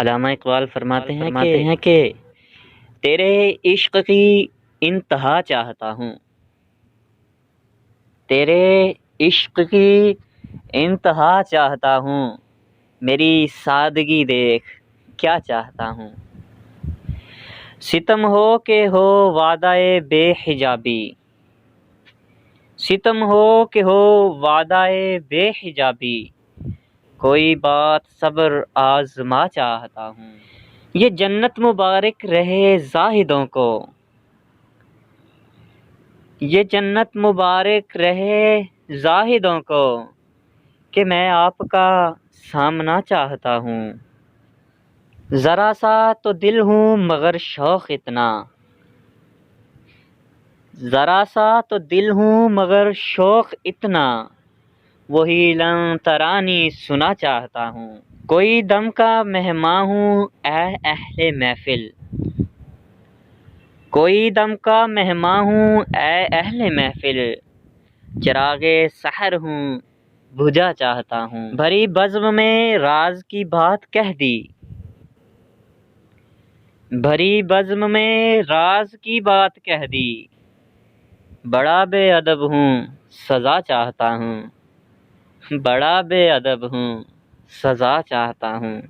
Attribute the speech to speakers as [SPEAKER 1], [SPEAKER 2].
[SPEAKER 1] علامہ اقبال فرماتے ہیں کہ تیرے عشق کی انتہا چاہتا ہوں، تیرے عشق کی انتہا چاہتا ہوں، میری سادگی دیکھ کیا چاہتا ہوں۔ ستم ہو کہ ہو وعدہ بے حجابی، ستم ہو کہ ہو وعدہ بے حجابی، کوئی بات صبر آزما چاہتا ہوں۔ یہ جنت مبارک رہے زاہدوں کو، یہ جنت مبارک رہے زاہدوں کو، کہ میں آپ کا سامنا چاہتا ہوں۔ ذرا سا تو دل ہوں مگر شوق اتنا، ذرا سا تو دل ہوں مگر شوق اتنا، وہی لن ترانی سنا چاہتا ہوں۔ کوئی دم کا مہمان ہوں اے اہل محفل، کوئی دم کا مہمان ہوں اے اہل محفل، چراغ سحر ہوں بجھا چاہتا ہوں۔ بھری بزم میں راز کی بات کہہ دی، بھری بزم میں راز کی بات کہہ دی، بڑا بے ادب ہوں سزا چاہتا ہوں، بڑا بے ادب ہوں سزا چاہتا ہوں۔